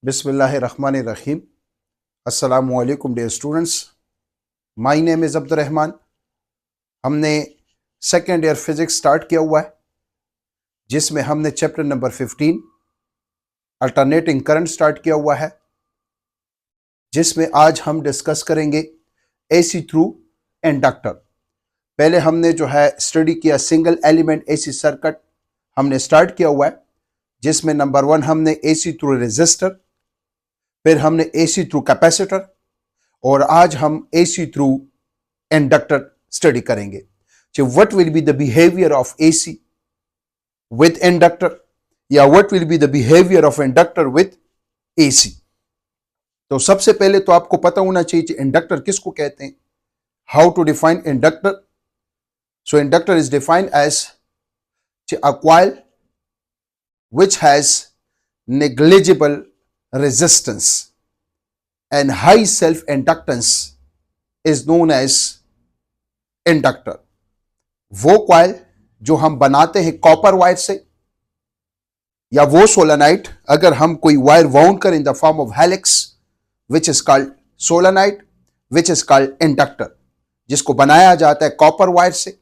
Bismillahirrahmanirrahim. Assalamu alaikum dear students. My name is Abdurrahman. हमने second year physics start किया हुआ है जिसमें हमने chapter number 15 alternating current start किया हुआ है, जिसमें आज हम डिस्कस करेंगे एसी थ्रू इंडक्टर। पहले हमने जो है स्टडी किया सिंगल एलिमेंट एसी सर्किट हमने स्टार्ट किया हुआ है, जिसमें नंबर 1 हमने एसी थ्रू रेजिस्टर, फिर हमने एसी थ्रू कैपेसिटर और आज हम एसी थ्रू इंडक्टर स्टडी करेंगे। So what will be the behavior of AC with inductor या what will be the behavior of inductor with AC। तो सबसे पहले तो आपको पता होना चाहिए कि इंडक्टर किसको कहते हैं। How to define inductor. So inductor is defined as a coil which has negligible resistance and high self inductance is known as inductor. वो कॉइल जो हम बनाते हैं कॉपर वायर से, या वो सोलेनाइड अगर हम कोई वायर वाउंड करें इन the form of helix which is called solenoid which is called inductor, जिसको बनाया जाता है कॉपर वायर से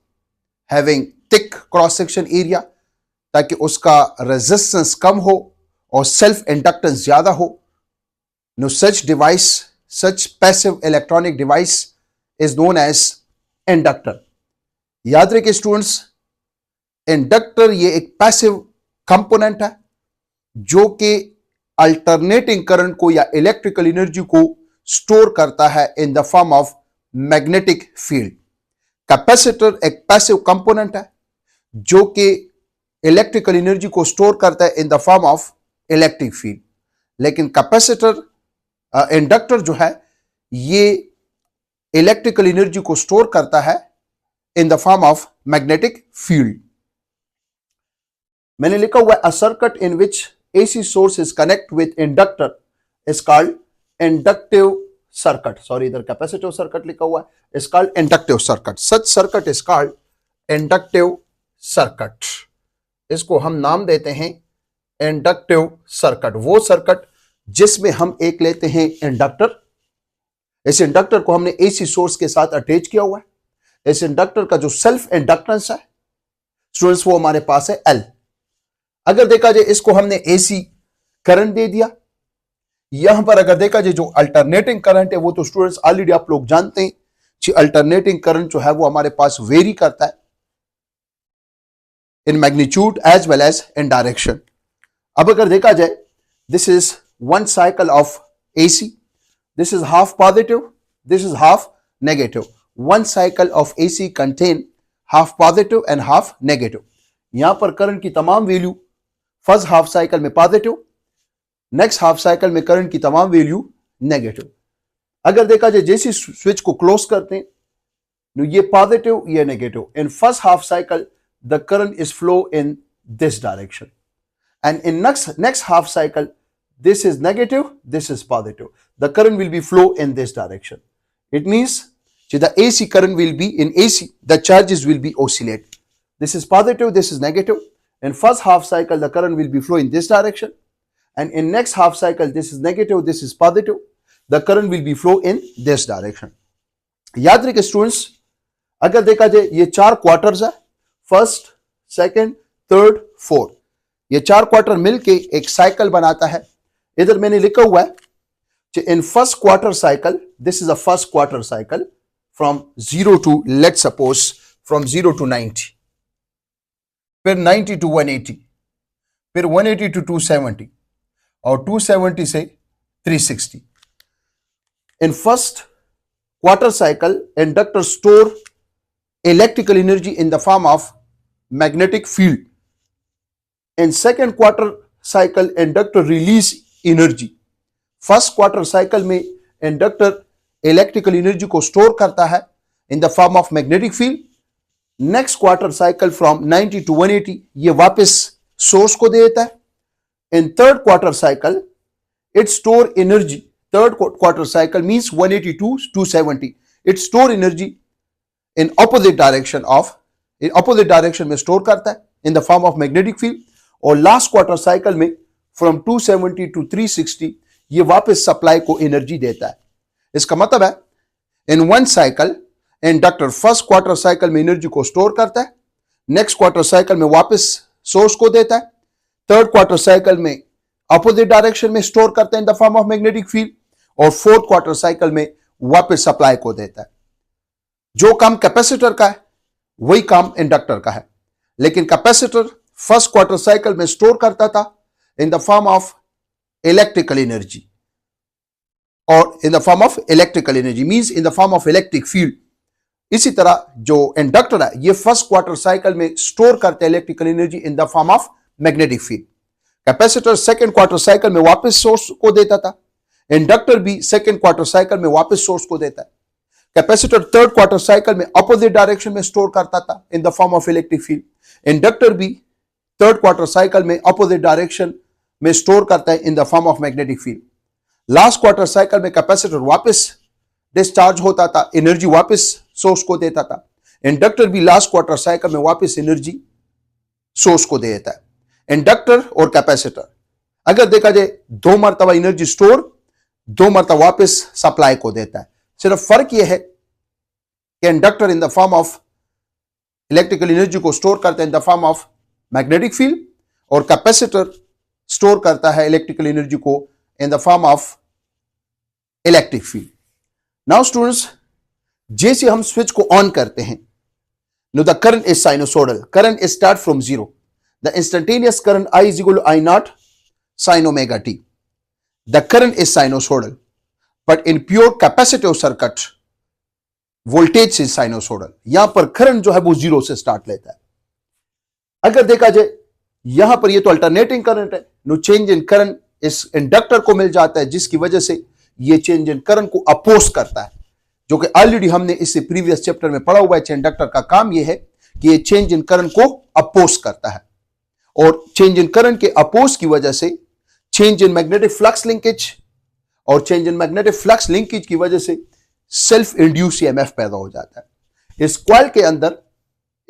having thick cross section area, ताकि उसका रेजिस्टेंस कम हो और सेल्फ इंडक्टेंस ज्यादा हो। No such device, such passive electronic device is known as inductor. याद रखिए स्टूडेंट्स, इंडक्टर ये एक पैसिव कंपोनेंट है जो कि अल्टरनेटिंग करंट को या इलेक्ट्रिकल एनर्जी को स्टोर करता है in the form of magnetic field. Capacitor एक पैसिव कंपोनेंट है जो कि इलेक्ट्रिकल एनर्जी को स्टोर करता है in the form of electric field. लेकिन कैपेसिटर इंडक्टर जो है ये इलेक्ट्रिकल एनर्जी को स्टोर करता है in the form of magnetic field. मैंने लिखा हुआ है a circuit in which AC source is connect with inductor is called inductive circuit. Sorry, इधर कैपेसिटिव सर्किट लिखा हुआ है, is called inductive circuit. Such circuit is called inductive circuit. इसको हम नाम देते हैं इंडक्टिव सर्किट। वो सर्किट जिसमें हम एक लेते हैं इंडक्टर, इस इंडक्टर को हमने एसी सोर्स के साथ अटैच किया हुआ है। इस इंडक्टर का जो सेल्फ इंडक्टेंस है स्टूडेंट्स वो हमारे पास है एल। अगर देखा जाए इसको हमने एसी करंट दे दिया, यहां पर अगर देखा जाए जो अल्टरनेटिंग करंट है वो तो स्टूडेंट्स ऑलरेडी आप लोग जानते हैं कि अल्टरनेटिंग करंट जो है वो हमारे पास वेरी करता है in magnitude as well as in direction. अब अगर देखा जाए this is one cycle of AC, this is half positive, this is half negative. One cycle of AC contain half positive and half negative. यहां पर current की तमाम value first half cycle में positive, next half cycle में current की तमाम value negative. अगर देखा जाए जैसे स्विच को क्लोज करते हैं तो ये पॉजिटिव ये negative. In first half cycle the current is flow in this direction and in next half cycle this is negative, this is positive. The current will be flow in this direction. It means the AC current will be in AC, the charges will be oscillate. This is positive, this is negative. In first half cycle, the current will be flow in this direction. And in next half cycle, this is negative, this is positive. The current will be flow in this direction. याद रखिए students, अगर देखा जाए ये 4 quarters है, first, second, third, fourth. ये 4 quarter मिलके एक साइकिल बनाता है। इधर मैंने लिखा हुआ है कि in first quarter cycle, this is a first quarter cycle from 0 to, let's suppose from 0 to 90, फिर 90 टू 180, फिर 180 टू 270 और 270 से 360। In first quarter cycle inductor store electrical energy in the form of magnetic field. In second quarter cycle inductor release energy. First quarter cycle में inductor electrical energy को store करता है in the form of magnetic field. Next quarter cycle from 90 to 180 ये वापस source को दे देता है। In third quarter cycle it store energy. Third quarter cycle means 180 to 270, it store energy in opposite direction में store करता है in the form of magnetic field. और लास्ट क्वार्टर साइकिल में फ्रॉम 270 टू 360 ये वापस सप्लाई को energy देता है। इसका मतलब है इन one cycle inductor first quarter cycle में एनर्जी को स्टोर करता है, नेक्स्ट क्वार्टर साइकिल में वापस सोर्स को देता है, थर्ड क्वार्टर साइकिल में अपोजिट डायरेक्शन में स्टोर करता है in the form of magnetic field, और फोर्थ क्वार्टर साइकिल में वापस सप्लाई को देता है। जो काम कैपेसिटर का है वही काम इंडक्टर का है, लेकिन कैपेसिटर फर्स्ट क्वार्टर साइकिल में स्टोर करता था in the form of electrical energy, और in the form of electrical energy means in the form of electric field. इसी तरह जो इंडक्टर है ये फर्स्ट क्वार्टर साइकिल में स्टोर करते हैं electrical energy in the form of magnetic field. Capacitor second quarter cycle में वापस सोर्स को देता था, इंडक्टर भी सेकंड क्वार्टर साइकिल में वापस सोर्स को देता है। कैपेसिटर थर्ड क्वार्टर साइकिल में अपोजिट डायरेक्शन में स्टोर करता था in the form of electric field, inductor भी थर्ड क्वार्टर साइकिल में अपोजिट डायरेक्शन में स्टोर करता है in the form of magnetic field. Last quarter cycle में कैपेसिटर वापस डिस्चार्ज होता था, एनर्जी वापस सोर्स को देता था, इंडक्टर भी लास्ट क्वार्टर साइकिल में वापस एनर्जी सोर्स को दे देता है। इंडक्टर और कैपेसिटर अगर देखा जाए दो मरतबा एनर्जी स्टोर, दो मरतबा वापस सप्लाई को देता है। सिर्फ फर्क यह है कि inductor in the form of electrical energy को स्टोर करता है in the form of magnetic field, और कैपेसिटर स्टोर करता है इलेक्ट्रिकल एनर्जी को इन the form of electric field. Now students, जैसे हम स्विच को ऑन करते हैं, no the current is sinusoidal, current is start from zero, the instantaneous current I is equal to I naught sin omega t. The current is sinusoidal, but in pure capacitive circuit, voltage is sinusoidal. यहां पर current जो है वो zero से start लेता है। अगर देखा जाए यहां पर ये तो अल्टरनेटिंग करंट है, नो चेंज इन करंट इस इंडक्टर को मिल जाता है, जिसकी वजह से ये चेंज इन करंट को अपोज करता है, जो कि ऑलरेडी हमने इससे प्रीवियस चैप्टर में पढ़ा हुआ है। इंडक्टर का काम यह है कि ये चेंज इन करंट को अपोज करता है, और चेंज इन करंट के अपोज की वजह से change in magnetic flux linkage, और change in magnetic flux linkage की वजह से सेल्फ इंड्यूस ईएमएफ पैदा हो जाता है। इस कॉइल के अंदर,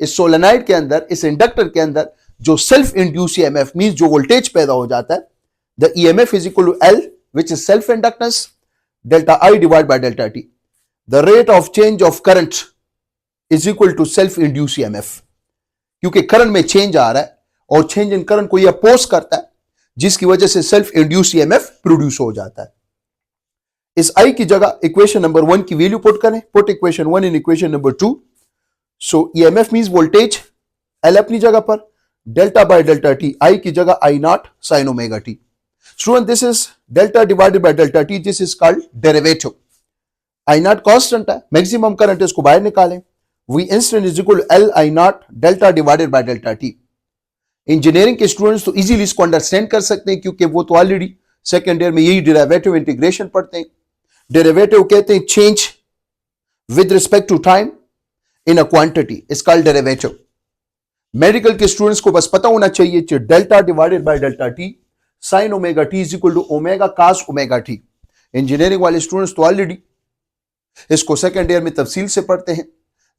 इस सोलेनॉइड के अंदर, इस इंडक्टर के अंदर जो सेल्फ इंड्यूस ईएमएफ मींस जो वोल्टेज पैदा हो जाता है, the EMF is equal to L which is self inductance delta I divide by delta T. The rate of change of current is equal to self induce EMF, क्योंकि current में change आ रहा है और चेंज इन करंट को यह oppose करता है, जिसकी वजह से सेल्फ इंड्यूस ईएमएफ प्रोड्यूस हो जाता है। इस आई की जगह इक्वेशन नंबर 1 की वैल्यू पुट करें, put equation 1 in equation number 2। So EMF means voltage, L अपनी जगह पर, delta by delta t, I की जगह I not sine omega t. Student, this is delta divided by delta t, this is called derivative. I naught constant है, maximum current इसको बाहर निकालें, V instant is equal to L I naught delta divided by delta t. Engineering के students तो easily इसको understand कर सकते हैं, क्योंकि वो तो ऑलरेडी सेकेंड ईयर में यही डेरिवेटिव इंटीग्रेशन पढ़ते हैं। डेरिवेटिव कहते हैं change with respect to time in a quantity, it's called derivative. Medical के स्टूडेंट्स को बस पता होना चाहिए कि delta divided by delta T sine omega T is equal to omega cos omega T. Engineering वाले स्टूडेंट्स तो ऑलरेडी इसको सेकेंड ईयर में तफसील से पढ़ते हैं,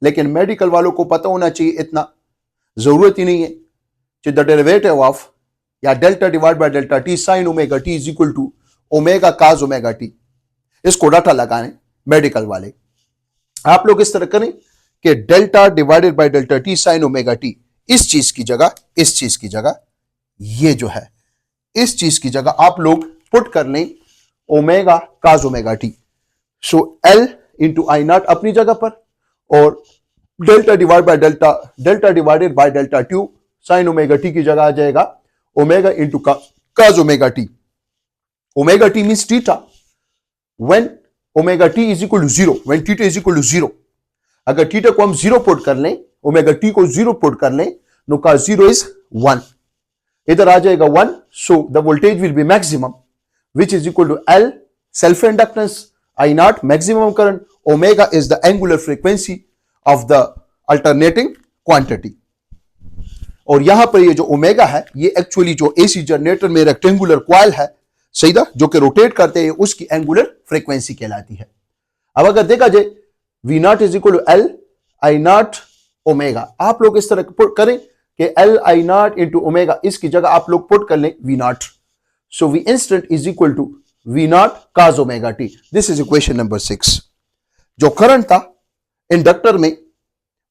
लेकिन मेडिकल वालों को पता होना चाहिए, इतना जरूरत ही नहीं है कि द डेरिवेटिव ऑफ या delta divide by delta T sine omega T is equal to omega cos omega T. इसको डाटा लगाने मेडिकल वाले, आप लोग इस तरह करें कि delta divided by delta T sine omega T, इस चीज की जगह, इस चीज की जगह, ये जो है इस चीज की जगह आप लोग पुट कर लें omega cos omega T. So L into I naught अपनी जगह पर, और delta divide by delta, delta divided by delta to sine omega T की जगह आ जाएगा omega into cos omega T. Omega T means theta, when omega T is equal to zero, when theta is equal to zero. अगर theta को हम zero put कर लें, omega T को जीरो पुट कर लें, नो कॉस जीरो इज 1, इधर आ जाएगा 1। So the voltage will be maximum which is equal to L self inductance, I naught maximum current, omega is the angular frequency of the alternating quantity. और यहां पर ये जो ओमेगा है, ये एक्चुअली जो एसी जनरेटर में रेक्टेंगुलर कॉइल है, सही था, जो कि रोटेट करते हैं, उसकी एंगुलर फ्रीक्वेंसी कहलाती है। अब अगर देखा जाए V naught is equal to L I naught omega, आप लोग इस तरह पुट करें कि L I naught into omega, इसकी जगह आप लोग पुट कर लें V naught. So V instant is equal to V naught cos omega T. This is equation number 6। जो करंट था इंडक्टर में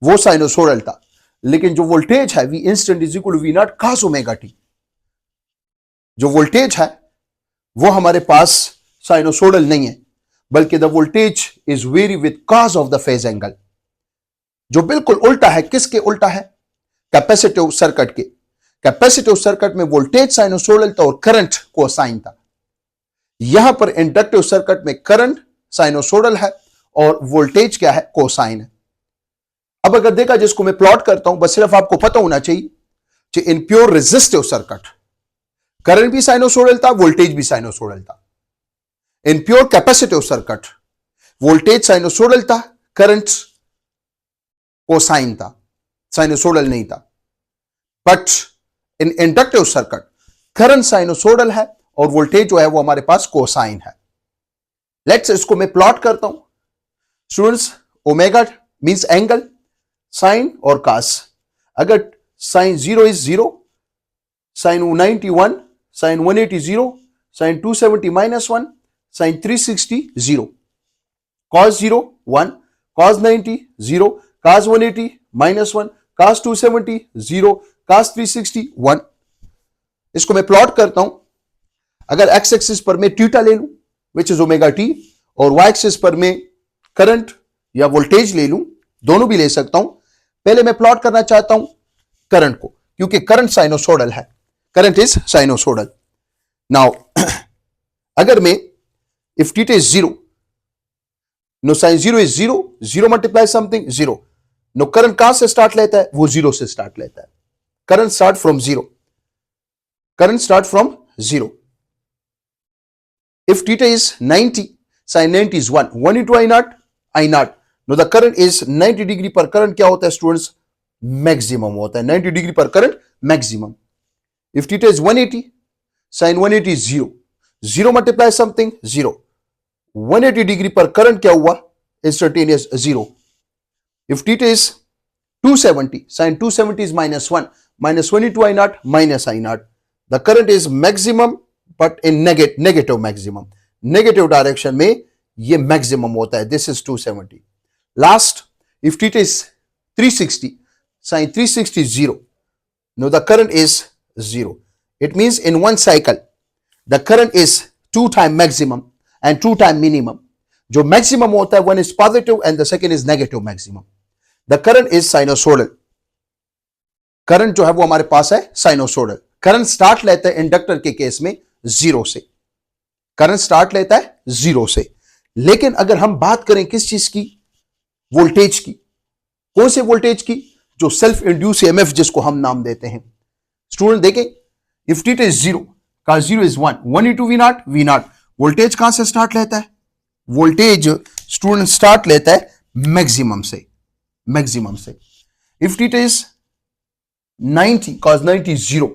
वो साइनोसोडल था, लेकिन जो वोल्टेज है V instant is equal to V naught cos omega T. जो voltage है वो हमारे पास साइनोसोडल नहीं है, बल्कि the voltage is vary with cos of the phase angle. जो बिल्कुल उल्टा है। किसके उल्टा है? कैपेसिटिव सर्किट के। कैपेसिटिव सर्किट में वोल्टेज साइनोसोडल था और करंट कोसाइन था। यहां पर इंडक्टिव सर्किट में करंट साइनोसोडल है और वोल्टेज क्या है? कोसाइन है। अब अगर देखा जिसको मैं प्लॉट करता हूं, बस सिर्फ आपको पता होना चाहिए कि in pure resistive circuit current भी साइनोसोडल था, वोल्टेज भी साइनोसोडल था। In pure capacitive circuit voltage sinusoidal था, करंट कोसाइन था, साइनोसोडल नहीं था। But in inductive circuit current sinusoidal है और वोल्टेज जो है वो हमारे पास कोसाइन है। लेट्स इसको मैं प्लॉट करता हूं students. Omega means angle, sine और कास। अगर sine 0 is 0, sine 90 1, sine 180 0, sine 270 -1, sine 360 0, cos 0 1, cos 90 0, cos 180 -1, cos 270 0, cos 360 1। इसको मैं प्लॉट करता हूं। अगर एक्स एक्सिस पर मैं थीटा ले लूं विच इज ओमेगा टी, और वाई एक्सिस पर मैं करंट या वोल्टेज ले लूं, दोनों भी ले सकता हूं। पहले मैं प्लॉट करना चाहता हूं करंट को, क्योंकि करंट साइनोसोडल है। Current is sinusoidal. नाउ अगर मैं if theta is 0, no sine 0 is 0, 0 multiply something 0। No current कहां से स्टार्ट लेता है? वो 0 से स्टार्ट लेता है। Current start from 0। Current start from 0। If theta is 90, sin 90 is 1, 1 into I naught, I naught. Now the current is 90 degree पर current क्या होता है स्टूडेंट्स? मैक्सिमम होता है। 90 डिग्री पर current maximum. If theta is 180, sin 180 is 0, 0 multiply something 0, 180 degree पर current क्या हुआ? Instantaneous 0। If theta is 270, sin 270 is -1, -1 into I naught minus I naught. The current is maximum but in negative maximum. Negative direction में ये maximum होता है। This is 270। Last, if theta is 360, sine 360 0, no the current is 0। It means in one cycle the current is 2 time maximum and 2 time minimum. जो maximum होता है one is positive and the second is negative maximum. The current is sinusoidal. Current जो है वो हमारे पास है sinusoidal. Current start लेता है इंडक्टर के केस में 0 से। करंट स्टार्ट लेता है 0 से। लेकिन अगर हम बात करें किस चीज की? वोल्टेज की। कौन से वोल्टेज की? जो सेल्फ इंड्यूस ईएमएफ जिसको हम नाम देते हैं। स्टूडेंट देखें, इफ थीटा इज 0, का 0 is 1, 1 into V naught, V naught। Voltage कहां से स्टार्ट लेता है? वोल्टेज स्टूडेंट स्टार्ट लेता है मैक्सिमम से। मैक्सिमम से। If theta is 90, cos 90 is 0,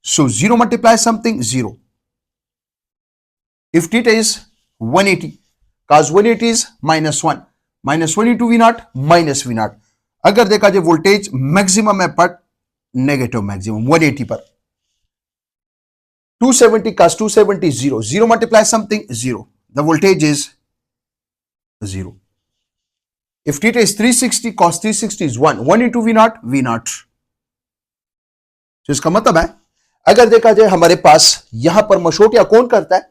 so 0 multiply something 0। If theta is 180, cos 180 is -1, -1 into V naught minus V naught। अगर देखा जाए वोल्टेज मैक्सिमम है बट नेगेटिव मैक्सिमम 180 पर। 270 cos 270 0, 0 multiply something 0, the voltage is 0। If theta is 360, cos 360 is 1, 1 into V naught, V naught। तो इसका मतलब है अगर देखा जाए हमारे पास यहां पर मशोटिया कौन करता है?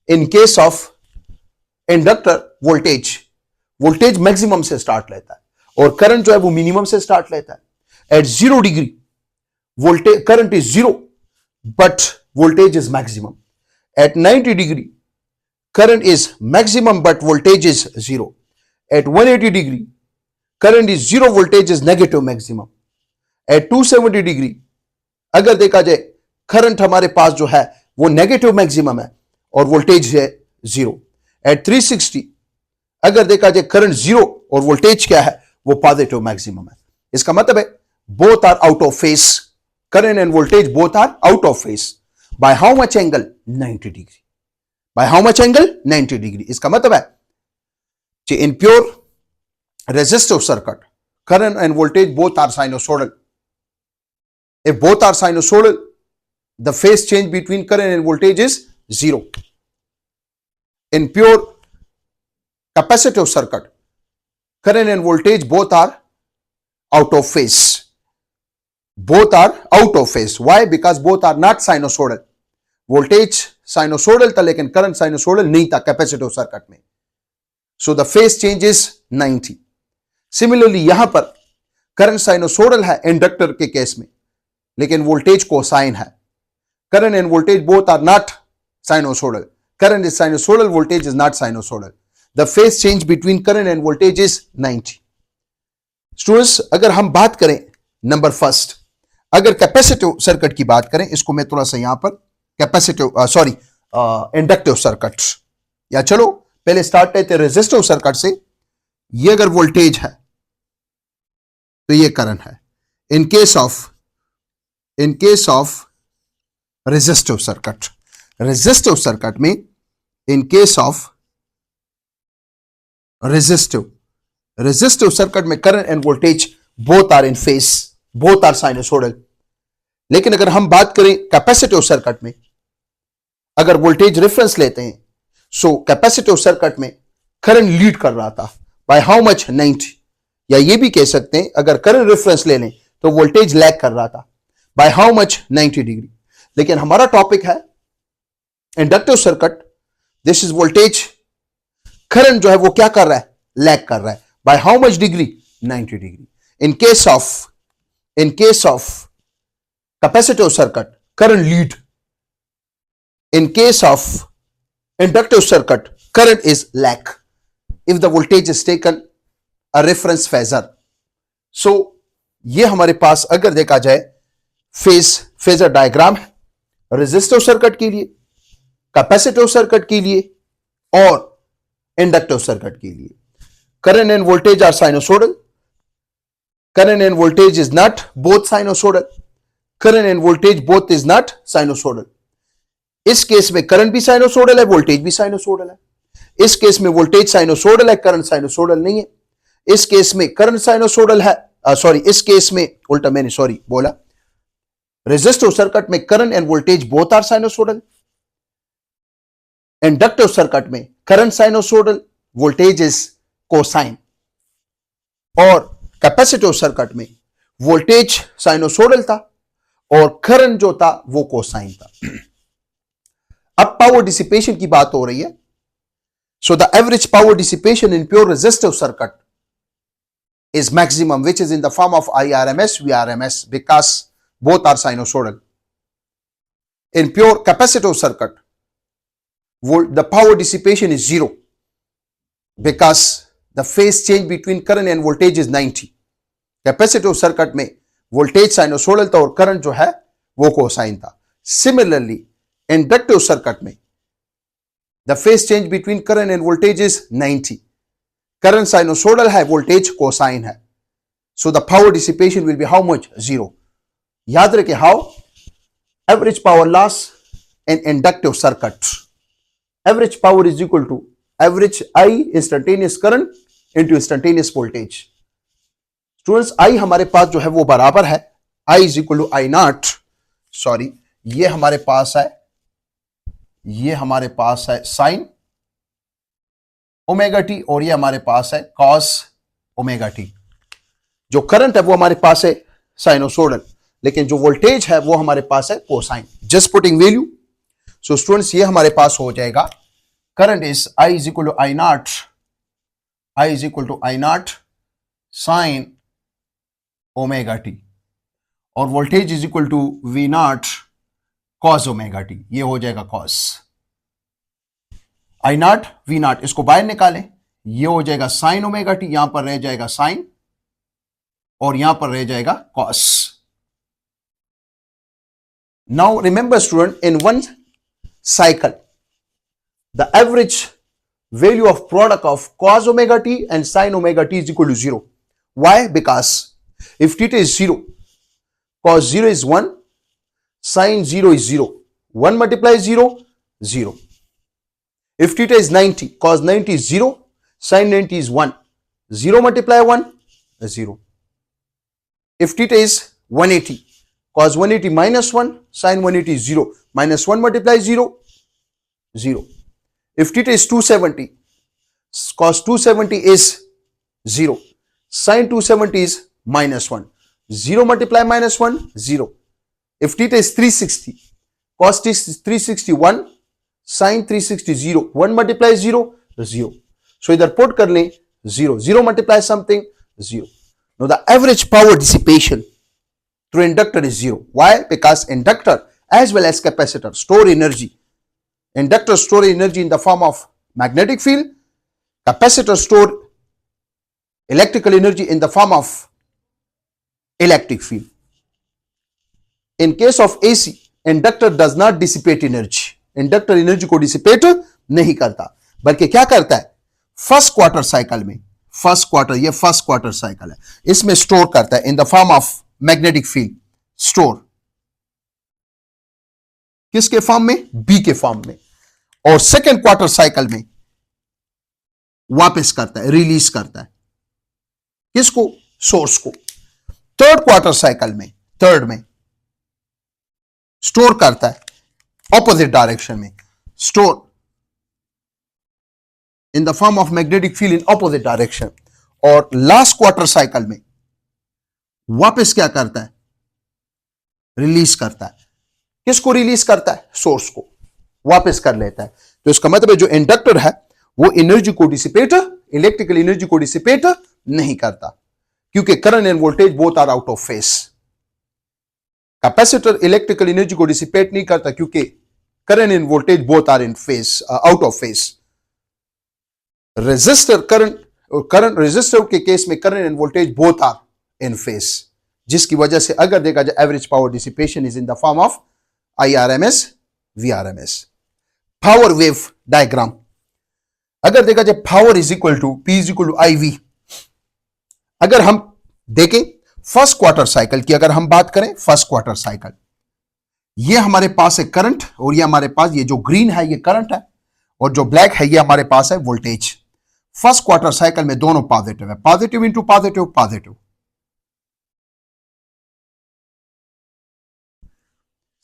In case of inductor voltage, voltage maximum से स्टार्ट लेता है और करंट जो है वो मिनिमम से स्टार्ट लेता है। At 0 degree voltage current is 0 but voltage is maximum. At 90 degree current is maximum but voltage is 0। At 180 degree current is 0, voltage is negative maximum. At 270 degree अगर देखा जाए करंट हमारे पास जो है वो नेगेटिव मैक्सिमम है और वोल्टेज है 0। एट 360 अगर देखा जाए करंट 0 और वोल्टेज क्या है? वो पॉजिटिव मैक्सिमम है। इसका मतलब है both are out of phase. Current and voltage both are out of phase. By how much angle? 90 degree. By how much angle? 90 degree. इसका मतलब है कि in pure resistive circuit current and voltage both are sinusoidal. If both are sinusoidal, the phase change between current and voltage is 0. in pure capacitive circuit, current and voltage both are out of phase. Both are out of phase. Why? Because both are not sinusoidal. Voltage sinusoidal था लेकिन current sinusoidal नहीं था capacitive circuit में. So the phase change is 90. Similarly यहां पर current sinusoidal है inductor के case में, लेकिन वोल्टेज कोसाइन है. Current and voltage both are not sinusoidal. Current is sinusoidal, voltage is not sinusoidal. The phase change between current and voltage is 90. Students, अगर हम बात करें नंबर फर्स्ट, अगर कैपेसिटिव सर्किट की बात करें, इसको मैं थोड़ा सा यहां पर कैपेसिटिव इंडक्टिव सर्किट, या चलो पहले स्टार्ट करते हैं रेजिस्टिव सर्किट से. ये अगर वोल्टेज है तो ये करंट है. In case of resistive circuit में, in case of resistive circuit में current and voltage both are in phase, both are sinusoidal. लेकिन अगर हम बात करें कैपेसिटिव सर्किट में, अगर वोल्टेज रेफरेंस लेते हैं, सो कैपेसिटिव सर्किट में करंट लीड कर रहा था बाय हाउ मच, 90. या ये भी कह सकते हैं अगर करंट रेफरेंस ले लें तो वोल्टेज लैग कर रहा था बाय हाउ मच, 90 डिग्री. लेकिन हमारा टॉपिक है inductive circuit. This is voltage, current जो है वो क्या कर रहा है, लैग कर रहा है by how much degree, 90 degree. In case of capacitive circuit current lead. In case of inductive circuit current is lag if the voltage is taken a reference phasor. So ये हमारे पास अगर देखा जाए फेजर डायग्राम है resistive circuit के लिए, capacitive circuit के लिए और इंडक्टिव सर्किट के लिए. Current and voltage are sinusoidal. Current and voltage is not both sinusoidal. Current and voltage both is not sinusoidal. इस केस में करंट भी साइनोसोडल है, वोल्टेज भी साइनोसोडल है. इस केस में वोल्टेज साइनोसोडल है, करंट साइनोसोडल नहीं है. इस केस में करंट साइनोसोडल है, इस केस में उल्टा मैंने बोला. रेजिस्टिव सर्किट में current and voltage both are sinusoidal. Inductive circuit में current sinusoidal, voltage is cosine. और कैपेसिटिव सर्किट में वोल्टेज साइनोसोडल था और करंट जो था वो कोसाइन था. अब पावर डिसिपेशन की बात हो रही है. So the average power dissipation in pure resistive circuit is maximum, which is in the form of IRMS, VRMS, because both are sinusoidal. In pure capacitive circuit, the power dissipation is 0 because the phase change between current and voltage is 90. Capacitive circuit में voltage sinusoidal था और current जो है वो cosine था. Similarly, inductive circuit में the phase change between current and voltage is 90. Current sinusoidal है, voltage cosine है. So the power dissipation will be how much, 0. याद रखें how average power loss in inductive circuit, average power is equal to average I instantaneous current into instantaneous voltage. Students, I हमारे पास जो है वो बराबर है I is equal to I nought, ये हमारे पास है साइन ओमेगा टी और ये हमारे पास है कॉस ओमेगा टी. जो करंट है वो हमारे पास है साइनोसोडल, लेकिन जो वोल्टेज है वो हमारे पास है cosine. Just putting value. So students, ये हमारे पास हो जाएगा current is I is equal to I not sine omega T और voltage is equal to V nought cos omega T. ये हो जाएगा cos I nought V nought, इसको बाहर निकालें, ये हो जाएगा साइन ओमेगा टी. यहां पर रह जाएगा साइन और यहां पर रह जाएगा cos. Now remember student, in one cycle the average value of product of cos omega t and sine omega T is equal to 0. Why? Because if theta is 0, cos 0 is 1, sin 0 is 0. 1 multiplies 0, 0. If theta is 90, cos 90 is 0, sin 90 is 1. 0 multiply 1, 0. If theta is 180, cos 180 minus 1, sin 180 is 0. Minus 1 multiply 0, 0. If theta is 270, cos 270 is 0. Sin 270 is -1. 0 multiply -1, 0. If theta is 360, cos 360 1, sin 360 0. 1 multiply 0, 0. So इधर put कर लें 0. 0 multiply something, 0. Now the average power dissipation through inductor is 0. Why? Because inductor as well as capacitor store energy. Inductor store energy in the form of magnetic field. Capacitor store electrical energy in the form of electric field. In case of AC, inductor does not dissipate energy. Inductor energy को dissipate नहीं करता, बल्कि क्या करता है, first quarter cycle में, first quarter, ये first quarter cycle है, इसमें स्टोर करता है in the form of magnetic field. Store किसके फॉर्म में? बी के फॉर्म में. और सेकेंड क्वार्टर साइकिल में वापस करता है, रिलीज करता है. किसको? सोर्स को. थर्ड क्वार्टर साइकिल में, थर्ड में स्टोर करता है ऑपोजिट डायरेक्शन में. Store in the form of magnetic field in opposite direction. और लास्ट क्वार्टर साइकिल में वापस क्या करता है? रिलीज करता है. किसको रिलीज करता है? सोर्स को वापस कर लेता है. तो इसका मतलब है जो इंडक्टर है वो एनर्जी को डिसिपेट, इलेक्ट्रिकल एनर्जी को डिसिपेट नहीं करता, क्योंकि current and voltage both are out of phase. Capacitor electrical energy को डिसिपेट नहीं करता क्योंकि current and voltage both are in phase, out of phase. Resistor current resistor के केस में current and voltage both are in phase, जिसकी वजह से अगर देखा जाए average power dissipation is in the form of IRMS, VRMS. Power wave diagram अगर देखा जाए, power is equal to P is equal to IV. अगर हम देखें फर्स्ट क्वार्टर साइकिल की, अगर हम बात करें फर्स्ट क्वार्टर साइकिल, ये हमारे पास है करंट, और ये हमारे पास, ये जो ग्रीन है ये करंट है, और जो ब्लैक है ये हमारे पास है वोल्टेज. फर्स्ट क्वार्टर साइकिल में दोनों पॉजिटिव है, positive into positive, positive.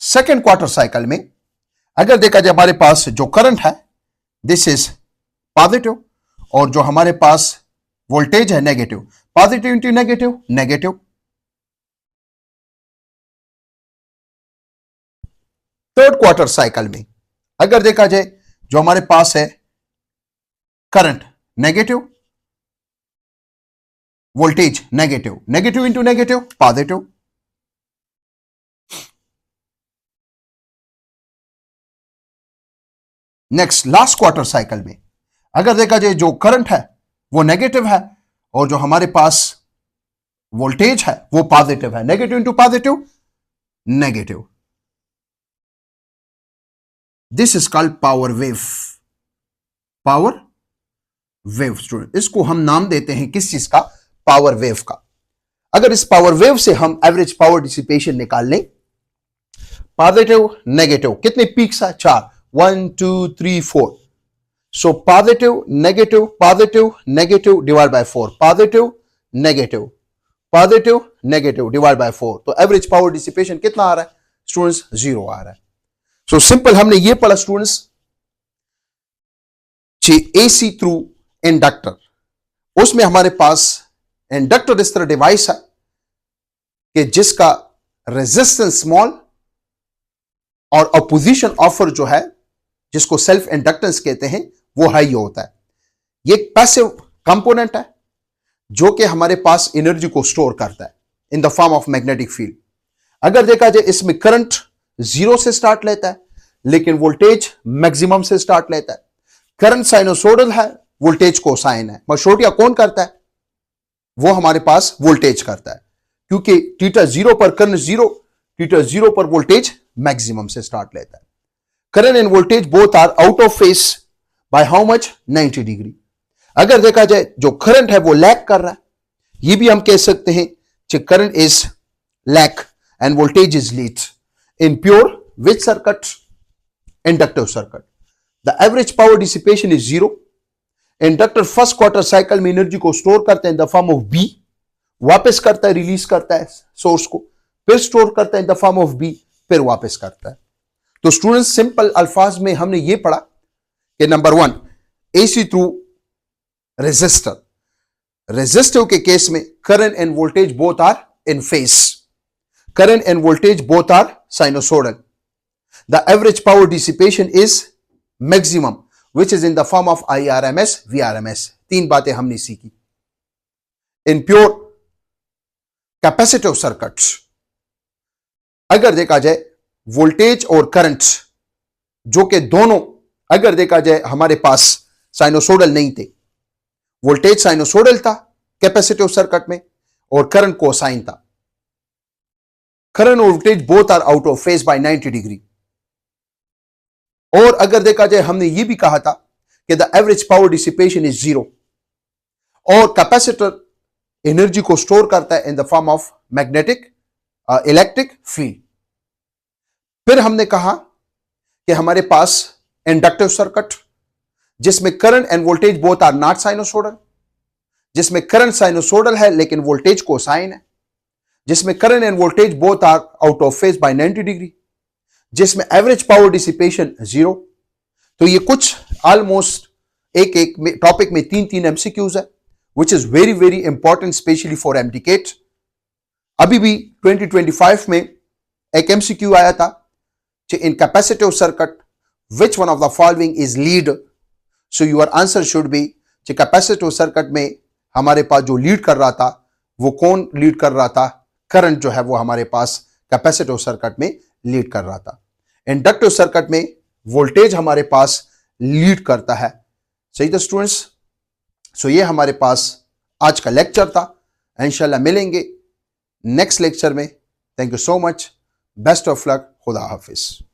Second quarter cycle में अगर देखा जाए, हमारे पास जो करंट है दिस इज पॉजिटिव, और जो हमारे पास वोल्टेज है negative. Positive into negative, negative. Third quarter cycle में अगर देखा जाए, जो हमारे पास है current negative, voltage negative, negative into negative, positive. Next last quarter cycle में अगर देखा जाए, जो करंट है वो नेगेटिव है, और जो हमारे पास वोल्टेज है वो पॉजिटिव है. Negative into positive, negative. This is called power wave. Power wave student, इसको हम नाम देते हैं किस चीज का? पावर वेव का. अगर इस पावर वेव से हम एवरेज पावर डिसिपेशन निकाल लें, पॉजिटिव नेगेटिव, कितने पीक्स है? 4. 1 2 3 4. So positive negative, positive negative divide by 4, positive negative, positive negative divide by 4. तो एवरेज पावर डिसिपेशन कितना आ रहा है स्टूडेंट्स? 0 आ रहा है. सो सिंपल हमने ये पढ़ा स्टूडेंट्स, AC थ्रू इंडक्टर. उसमें हमारे पास इंडक्टर इस तरह डिवाइस है कि जिसका रेजिस्टेंस स्मॉल और अपोजिशन ऑफर जो है, जिसको सेल्फ इंडक्टेंस कहते हैं, वो हाई होता है. ये एक पैसिव कंपोनेंट है जो कि हमारे पास एनर्जी को स्टोर करता है in the form of magnetic field. अगर देखा जाए, इसमें करंट 0 से स्टार्ट लेता है, लेकिन वोल्टेज मैक्सिमम से स्टार्ट लेता है. करंट साइनोसोडल है, वोल्टेज कोसाइन है. मशोटिया कौन करता है? वो हमारे पास वोल्टेज करता है, क्योंकि थीटा 0 पर करंट 0, थीटा 0 पर वोल्टेज मैक्सिमम से स्टार्ट लेता है. Current and voltage both are out of phase by how much? 90 degree. अगर देखा जाए, जो करंट है वो लैग कर रहा है, ये भी हम कह सकते हैं कि current is lag and voltage is lead in pure which circuit? Inductive circuit. The average power dissipation is 0. Inductor first quarter cycle में एनर्जी को स्टोर करता है in the form of B, वापस करता है, रिलीज करता है सोर्स को, फिर स्टोर करता है in the form of B, फिर वापस करता है. तो स्टूडेंट्स, सिंपल अल्फाज में हमने ये पढ़ा कि number 1 AC through resistor. Resistive के केस में current and voltage both are in phase, current and voltage both are sinusoidal. The average power dissipation is maximum which is in the form of IRMS VRMS। 3 बातें हमने सीखी। In pure capacitive circuits अगर देखा जाए voltage और current जो कि दोनों अगर देखा जाए हमारे पास साइनोसोडल नहीं थे, वोल्टेज साइनोसोडल था कैपेसिटिव सर्किट में और करंट कोसाइन था। करंट और voltage both are out of phase by 90 degree. और अगर देखा जाए हमने यह भी कहा था कि the average power dissipation is 0 और कैपेसिटर एनर्जी को स्टोर करता है in the form of magnetic electric field. फिर हमने कहा कि हमारे पास इंडक्टिव सर्किट जिसमें current and voltage both are not sinusoidal, जिसमें करंट साइनोसोडल है लेकिन वोल्टेज कोसाइन है, जिसमें current and voltage both are out of phase by 90 degree, जिसमें एवरेज पावर डिसिपेशन 0। तो ये कुछ ऑलमोस्ट एक टॉपिक में 3 MCQs है which is very very important specially for MTCAT। अभी भी 2025 में एक MCQ आया था in capacitive circuit which one of the following is lead. So your answer should be capacitive circuit में हमारे पास जो लीड कर रहा था वो कौन लीड कर रहा था? करंट जो है वो हमारे पास कैपेसिटिव सर्किट में लीड कर रहा था। इंडक्टिव सर्किट में वोल्टेज हमारे पास लीड करता है। सही था स्टूडेंट्स? सो ये हमारे पास आज का लेक्चर था। इंशाल्लाह मिलेंगे नेक्स्ट लेक्चर में। Thank you so much. Best of luck. खुदा हाफिज।